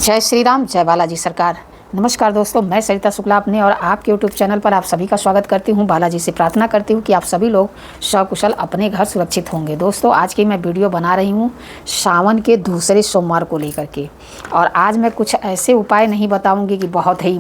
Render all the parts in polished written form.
जय श्री राम, जय बालाजी सरकार। नमस्कार दोस्तों, मैं सरिता शुक्ला अपने और आपके यूट्यूब चैनल पर आप सभी का स्वागत करती हूं। बालाजी से प्रार्थना करती हूं कि आप सभी लोग सकुशल अपने घर सुरक्षित होंगे। दोस्तों, आज की मैं वीडियो बना रही हूं सावन के दूसरे सोमवार को लेकर के। और आज मैं कुछ ऐसे उपाय नहीं बताऊंगी कि बहुत ही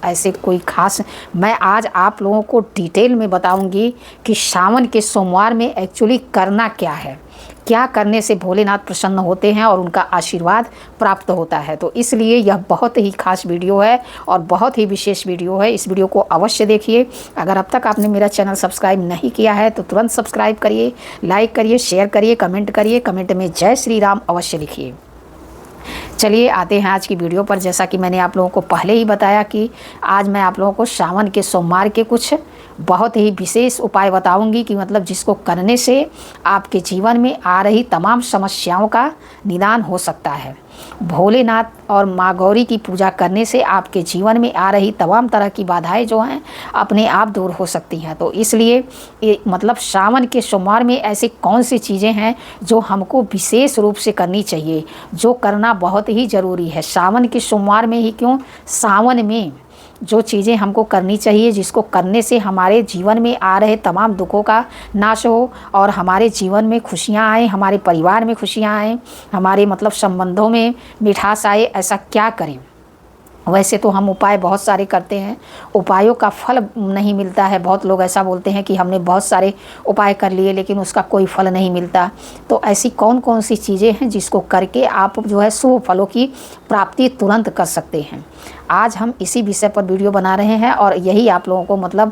ऐसे कोई खास, मैं आज आप लोगों को डिटेल में बताऊँगी कि सावन के सोमवार में एक्चुअली करना क्या है, क्या करने से भोलेनाथ प्रसन्न होते हैं और उनका आशीर्वाद प्राप्त होता है। तो इसलिए यह बहुत ही खास वीडियो है और बहुत ही विशेष वीडियो है। इस वीडियो को अवश्य देखिए। अगर अब तक आपने मेरा चैनल सब्सक्राइब नहीं किया है तो तुरंत सब्सक्राइब करिए, लाइक करिए, शेयर करिए, कमेंट करिए। कमेंट में जय श्री राम अवश्य लिखिए। चलिए आते हैं आज की वीडियो पर। जैसा कि मैंने आप लोगों को पहले ही बताया कि आज मैं आप लोगों को सावन के सोमवार के कुछ बहुत ही विशेष उपाय बताऊंगी कि जिसको करने से आपके जीवन में आ रही तमाम समस्याओं का निदान हो सकता है। भोलेनाथ और माँ गौरी की पूजा करने से आपके जीवन में आ रही तमाम तरह की बाधाएं जो हैं अपने आप दूर हो सकती हैं। तो इसलिए सावन के सोमवार में ऐसी कौन सी चीज़ें हैं जो हमको विशेष रूप से करनी चाहिए, जो करना बहुत ही ज़रूरी है। सावन के सोमवार में ही क्यों, सावन में जो चीज़ें हमको करनी चाहिए, जिसको करने से हमारे जीवन में आ रहे तमाम दुखों का नाश हो और हमारे जीवन में खुशियाँ आए, हमारे परिवार में खुशियाँ आए, हमारे संबंधों में मिठास आए। ऐसा क्या करें? वैसे तो हम उपाय बहुत सारे करते हैं, उपायों का फल नहीं मिलता है। बहुत लोग ऐसा बोलते हैं कि हमने बहुत सारे उपाय कर लिए लेकिन उसका कोई फल नहीं मिलता। तो ऐसी कौन कौन सी चीज़ें हैं जिसको करके आप शुभ फलों की प्राप्ति तुरंत कर सकते हैं। आज हम इसी विषय पर वीडियो बना रहे हैं और यही आप लोगों को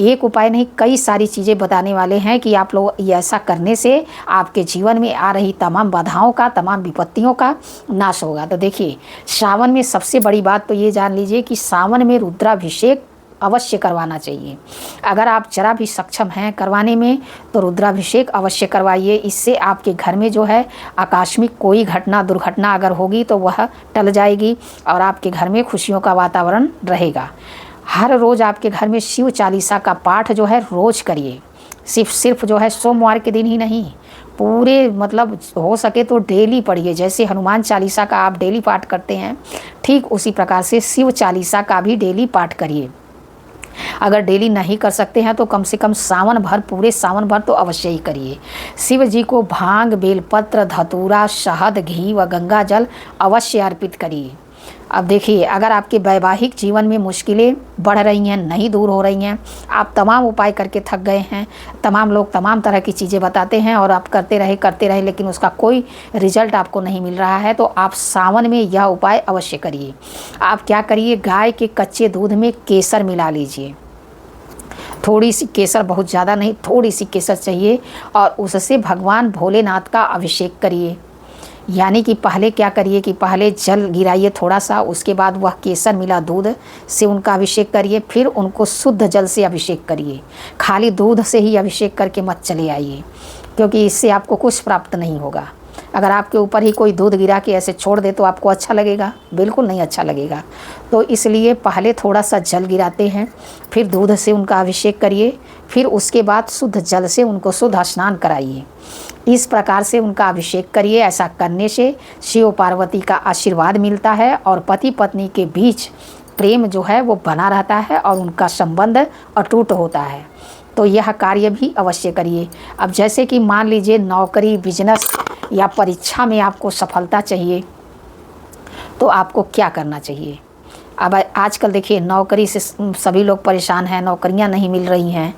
एक उपाय नहीं, कई सारी चीज़ें बताने वाले हैं कि आप लोग ऐसा करने से आपके जीवन में आ रही तमाम बाधाओं का, तमाम विपत्तियों का नाश होगा। तो देखिए, सावन में सबसे बड़ी बात तो ये जान लीजिए कि सावन में रुद्राभिषेक अवश्य करवाना चाहिए। अगर आप जरा भी सक्षम हैं करवाने में तो रुद्राभिषेक अवश्य करवाइए। इससे आपके घर में आकस्मिक कोई घटना, दुर्घटना अगर होगी तो वह टल जाएगी और आपके घर में खुशियों का वातावरण रहेगा। हर रोज़ आपके घर में शिव चालीसा का पाठ रोज़ करिए। सिर्फ सोमवार के दिन ही नहीं, पूरे हो सके तो डेली पढ़िए। जैसे हनुमान चालीसा का आप डेली पाठ करते हैं, ठीक उसी प्रकार से शिव चालीसा का भी डेली पाठ करिए। अगर डेली नहीं कर सकते हैं तो कम से कम सावन भर, पूरे सावन भर तो अवश्य ही करिए। शिव जी को भांग, बेलपत्र, धतूरा, शहद, घी व गंगा जल अवश्य अर्पित करिए। अब देखिए, अगर आपके वैवाहिक जीवन में मुश्किलें बढ़ रही हैं, नहीं दूर हो रही हैं, आप तमाम उपाय करके थक गए हैं, तमाम लोग तमाम तरह की चीज़ें बताते हैं और आप करते रहे लेकिन उसका कोई रिजल्ट आपको नहीं मिल रहा है, तो आप सावन में यह उपाय अवश्य करिए। आप क्या करिए, गाय के कच्चे दूध में केसर मिला लीजिए। थोड़ी सी केसर, बहुत ज़्यादा नहीं, थोड़ी सी केसर चाहिए और उससे भगवान भोलेनाथ का अभिषेक करिए। यानी कि पहले क्या करिए कि पहले जल गिराइए थोड़ा सा, उसके बाद वह केसर मिला दूध से उनका अभिषेक करिए, फिर उनको शुद्ध जल से अभिषेक करिए। खाली दूध से ही अभिषेक करके मत चले आइए, क्योंकि इससे आपको कुछ प्राप्त नहीं होगा। अगर आपके ऊपर ही कोई दूध गिरा के ऐसे छोड़ दे तो आपको अच्छा लगेगा? बिल्कुल नहीं अच्छा लगेगा। तो इसलिए पहले थोड़ा सा जल गिराते हैं, फिर दूध से उनका अभिषेक करिए, फिर उसके बाद शुद्ध जल से उनको शुद्ध स्नान कराइए। इस प्रकार से उनका अभिषेक करिए। ऐसा करने से शिव पार्वती का आशीर्वाद मिलता है और पति पत्नी के बीच प्रेम वो बना रहता है और उनका संबंध अटूट होता है। तो यह कार्य भी अवश्य करिए। अब जैसे कि मान लीजिए नौकरी, बिजनेस या परीक्षा में आपको सफलता चाहिए, तो आपको क्या करना चाहिए? अब आजकल देखिए, नौकरी से सभी लोग परेशान हैं, नौकरियां नहीं मिल रही हैं,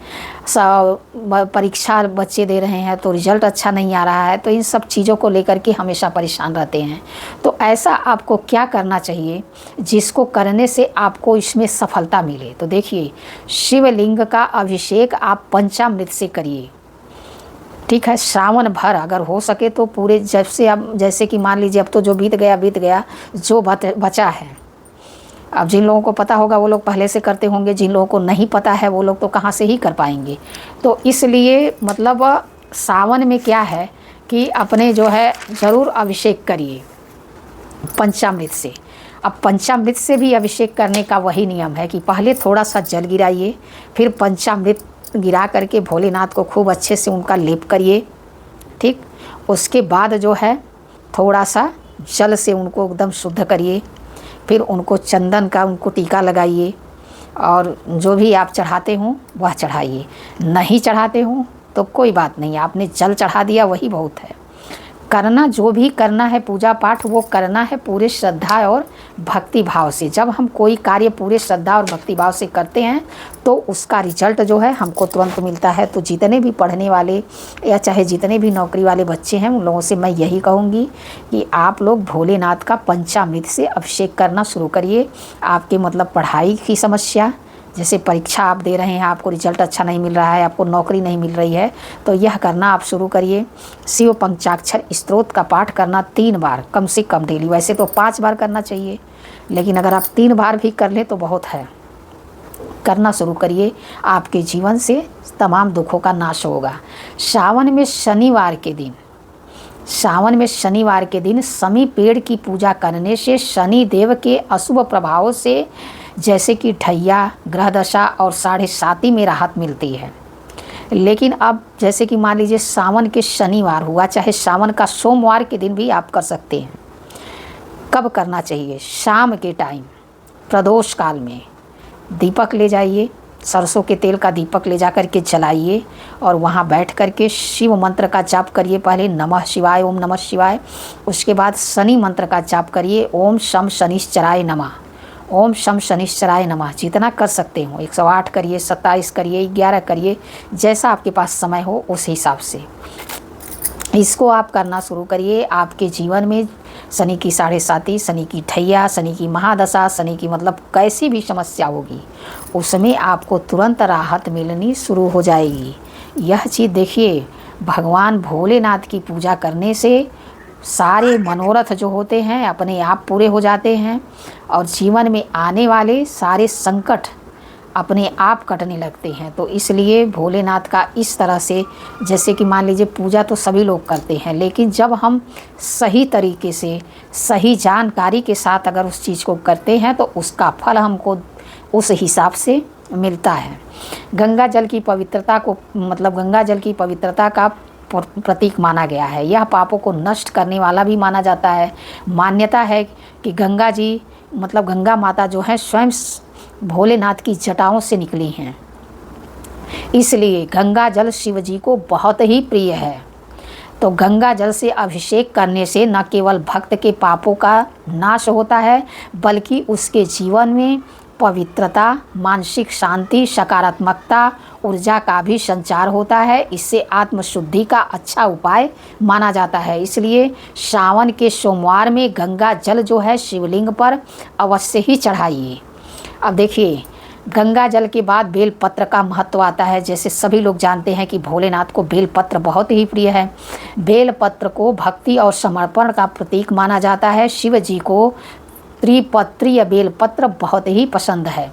परीक्षा बच्चे दे रहे हैं तो रिजल्ट अच्छा नहीं आ रहा है, तो इन सब चीज़ों को लेकर के हमेशा परेशान रहते हैं। तो ऐसा आपको क्या करना चाहिए जिसको करने से आपको इसमें सफलता मिले? तो देखिए, शिवलिंग का अभिषेक आप पंचामृत से करिए। ठीक है, सावन भर अगर हो सके तो पूरे, जब से अब जैसे कि मान लीजिए अब तो जो बीत गया, जो बचा है, अब जिन लोगों को पता होगा वो लोग पहले से करते होंगे, जिन लोगों को नहीं पता है वो लोग तो कहाँ से ही कर पाएंगे। तो इसलिए सावन में क्या है कि अपने ज़रूर अभिषेक करिए पंचामृत से। अब पंचामृत से भी अभिषेक करने का वही नियम है कि पहले थोड़ा सा जल गिराइए, फिर पंचामृत गिरा करके भोलेनाथ को खूब अच्छे से उनका लेप करिए। ठीक, उसके बाद थोड़ा सा जल से उनको एकदम शुद्ध करिए। फिर उनको चंदन का उनको टीका लगाइए और जो भी आप चढ़ाते हों वह चढ़ाइए। नहीं चढ़ाते हों तो कोई बात नहीं, आपने जल चढ़ा दिया वही बहुत है। करना जो भी करना है पूजा पाठ वो करना है पूरे श्रद्धा और भक्ति भाव से। जब हम कोई कार्य पूरे श्रद्धा और भक्ति भाव से करते हैं तो उसका रिजल्ट जो है हमको तुरंत मिलता है। तो जितने भी पढ़ने वाले या चाहे जितने भी नौकरी वाले बच्चे हैं उन लोगों से मैं यही कहूँगी कि आप लोग भोलेनाथ का पंचामृत से अभिषेक करना शुरू करिए। आपके मतलब पढ़ाई की समस्या, जैसे परीक्षा आप दे रहे हैं, आपको रिजल्ट अच्छा नहीं मिल रहा है, आपको नौकरी नहीं मिल रही है, तो यह करना आप शुरू करिए। शिव पंचाक्षर स्तोत्र का पाठ करना 3 बार कम से कम डेली। वैसे तो 5 बार करना चाहिए, लेकिन अगर आप 3 बार भी कर ले तो बहुत है। करना शुरू करिए, आपके जीवन से तमाम दुखों का नाश होगा। सावन में शनिवार के दिन शमी पेड़ की पूजा करने से शनि देव के अशुभ प्रभावों से जैसे कि ढैया, ग्रह दशा और 7.5 में राहत मिलती है। लेकिन अब जैसे कि मान लीजिए सावन के शनिवार हुआ, चाहे सावन का सोमवार के दिन भी आप कर सकते हैं। कब करना चाहिए? शाम के टाइम प्रदोष काल में दीपक ले जाइए, सरसों के तेल का दीपक ले जा कर के जलाइए और वहाँ बैठ कर के शिव मंत्र का जाप करिए। पहले नमः शिवाय, ओम नमः शिवाय। उसके बाद शनि मंत्र का जाप करिए, ओम शम शनिश्चराय नमः, ओम शम शनिश्चराय नमः। जितना कर सकते हो, 108 करिए, 27 करिए, 11 करिए, जैसा आपके पास समय हो उस हिसाब से इसको आप करना शुरू करिए। आपके जीवन में शनि की 7.5, शनि की ढैया, शनि की महादशा, शनि की मतलब कैसी भी समस्या होगी उसमें आपको तुरंत राहत मिलनी शुरू हो जाएगी। यह चीज़ देखिए, भगवान भोलेनाथ की पूजा करने से सारे मनोरथ जो होते हैं अपने आप पूरे हो जाते हैं और जीवन में आने वाले सारे संकट अपने आप कटने लगते हैं। तो इसलिए भोलेनाथ का इस तरह से, जैसे कि मान लीजिए पूजा तो सभी लोग करते हैं, लेकिन जब हम सही तरीके से सही जानकारी के साथ अगर उस चीज़ को करते हैं तो उसका फल हमको उस हिसाब से मिलता है। गंगा जल की पवित्रता को मतलब गंगा जल की पवित्रता का प्रतीक माना गया है। यह पापों को नष्ट करने वाला भी माना जाता है। मान्यता है कि गंगा जी मतलब गंगा माता जो है स्वयं भोलेनाथ की जटाओं से निकली हैं, इसलिए गंगा जल शिव जी को बहुत ही प्रिय है। तो गंगा जल से अभिषेक करने से न केवल भक्त के पापों का नाश होता है बल्कि उसके जीवन में पवित्रता, मानसिक शांति, सकारात्मकता, ऊर्जा का भी संचार होता है। इससे आत्मशुद्धि का अच्छा उपाय माना जाता है। इसलिए सावन के सोमवार में गंगा जल जो है शिवलिंग पर अवश्य ही चढ़ाइए। अब देखिए, गंगा जल के बाद बेलपत्र का महत्व आता है। जैसे सभी लोग जानते हैं कि भोलेनाथ को बेलपत्र बहुत ही प्रिय है। बेलपत्र को भक्ति और समर्पण का प्रतीक माना जाता है। शिव जी को त्रिपत्रीय बेलपत्र बहुत ही पसंद है।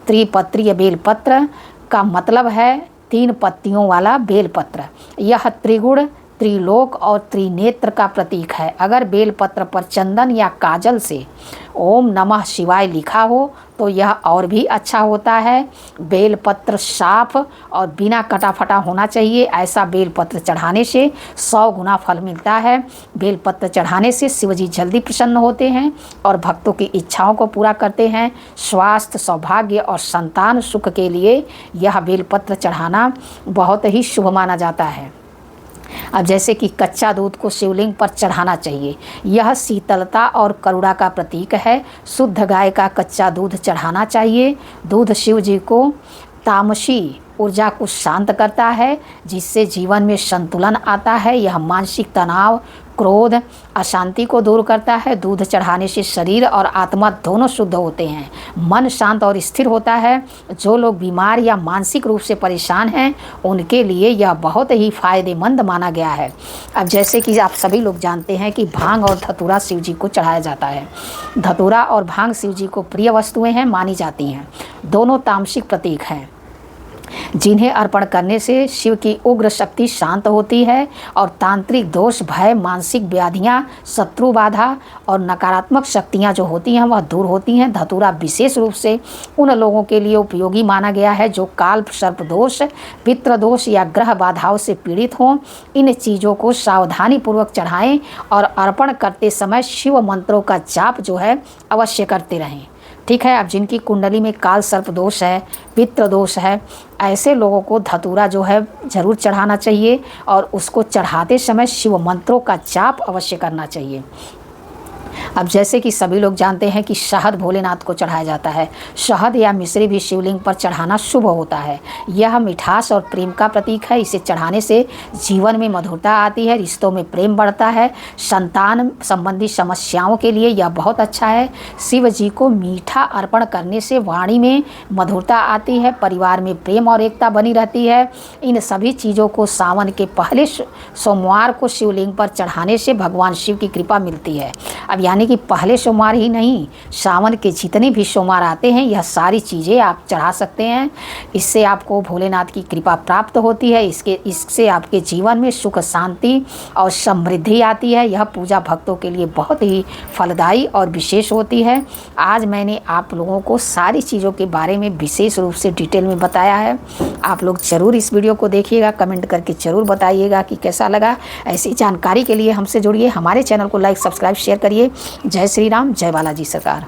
त्रिपत्रीय बेलपत्र का मतलब है 3 पत्तियों वाला बेलपत्र। यह त्रिगुण, त्रिलोक और त्रिनेत्र का प्रतीक है। अगर बेलपत्र पर चंदन या काजल से ओम नमः शिवाय लिखा हो तो यह और भी अच्छा होता है। बेलपत्र साफ और बिना कटा फटा होना चाहिए। ऐसा बेलपत्र चढ़ाने से 100 गुना फल मिलता है। बेलपत्र चढ़ाने से शिवजी जल्दी प्रसन्न होते हैं और भक्तों की इच्छाओं को पूरा करते हैं। स्वास्थ्य, सौभाग्य और संतान सुख के लिए यह बेलपत्र चढ़ाना बहुत ही शुभ माना जाता है। अब जैसे कि कच्चा दूध को शिवलिंग पर चढ़ाना चाहिए। यह शीतलता और करुणा का प्रतीक है। शुद्ध गाय का कच्चा दूध चढ़ाना चाहिए। दूध शिव जी को तामसी ऊर्जा को शांत करता है, जिससे जीवन में संतुलन आता है। यह मानसिक तनाव, क्रोध, अशांति को दूर करता है। दूध चढ़ाने से शरीर और आत्मा दोनों शुद्ध होते हैं। मन शांत और स्थिर होता है। जो लोग बीमार या मानसिक रूप से परेशान हैं उनके लिए यह बहुत ही फायदेमंद माना गया है। अब जैसे कि आप सभी लोग जानते हैं कि भांग और धतूरा शिव जी को चढ़ाया जाता है। धतूरा और भांग शिव जी को प्रिय वस्तुएं हैं, मानी जाती हैं। दोनों तामसिक प्रतीक हैं, जिन्हें अर्पण करने से शिव की उग्र शक्ति शांत होती है और तांत्रिक दोष, भय, मानसिक व्याधियां, शत्रु बाधा और नकारात्मक शक्तियां जो होती हैं वह दूर होती हैं। धतूरा विशेष रूप से उन लोगों के लिए उपयोगी माना गया है जो काल सर्प दोष, पितृ दोष या ग्रह बाधाओं से पीड़ित हों। इन चीज़ों को सावधानी पूर्वक चढ़ाएं और अर्पण करते समय शिव मंत्रों का जाप जो है अवश्य करते रहें। ठीक है। अब जिनकी कुंडली में काल सर्प दोष है, पितृ दोष है, ऐसे लोगों को धतूरा जो है ज़रूर चढ़ाना चाहिए और उसको चढ़ाते समय शिव मंत्रों का जाप अवश्य करना चाहिए। अब जैसे कि सभी लोग जानते हैं कि शहद भोलेनाथ को चढ़ाया जाता है। शहद या मिश्री भी शिवलिंग पर चढ़ाना शुभ होता है। यह मिठास और प्रेम का प्रतीक है। इसे चढ़ाने से जीवन में मधुरता आती है, रिश्तों में प्रेम बढ़ता है। संतान संबंधी समस्याओं के लिए यह बहुत अच्छा है। शिव जी को मीठा अर्पण करने से वाणी में मधुरता आती है, परिवार में प्रेम और एकता बनी रहती है। इन सभी चीज़ों को सावन के पहले सोमवार को शिवलिंग पर चढ़ाने से भगवान शिव की कृपा मिलती है। अब यानी कि पहले सोमवार ही नहीं, सावन के जितने भी सोमवार आते हैं यह सारी चीज़ें आप चढ़ा सकते हैं। इससे आपको भोलेनाथ की कृपा प्राप्त होती है। इससे आपके जीवन में सुख, शांति और समृद्धि आती है। यह पूजा भक्तों के लिए बहुत ही फलदायी और विशेष होती है। आज मैंने आप लोगों को सारी चीज़ों के बारे में विशेष रूप से डिटेल में बताया है। आप लोग ज़रूर इस वीडियो को देखिएगा, कमेंट करके ज़रूर बताइएगा कि कैसा लगा। ऐसी जानकारी के लिए हमसे जुड़िए, हमारे चैनल को लाइक, सब्सक्राइब, शेयर करिए। जय श्री राम, जय बालाजी सरकार।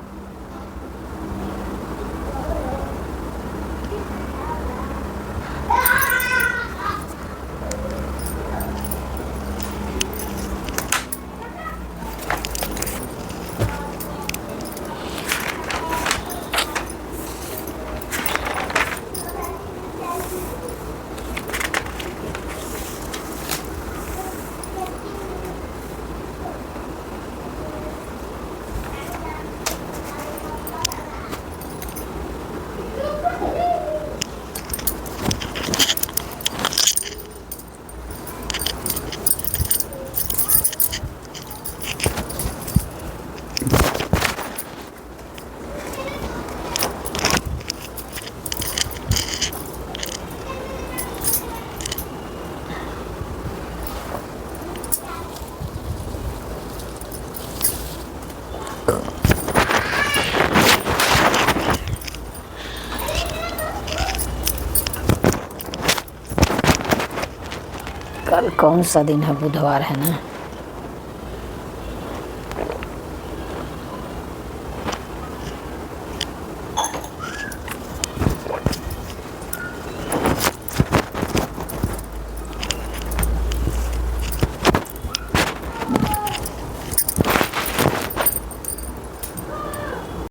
कल कौन सा दिन है? बुधवार है ना।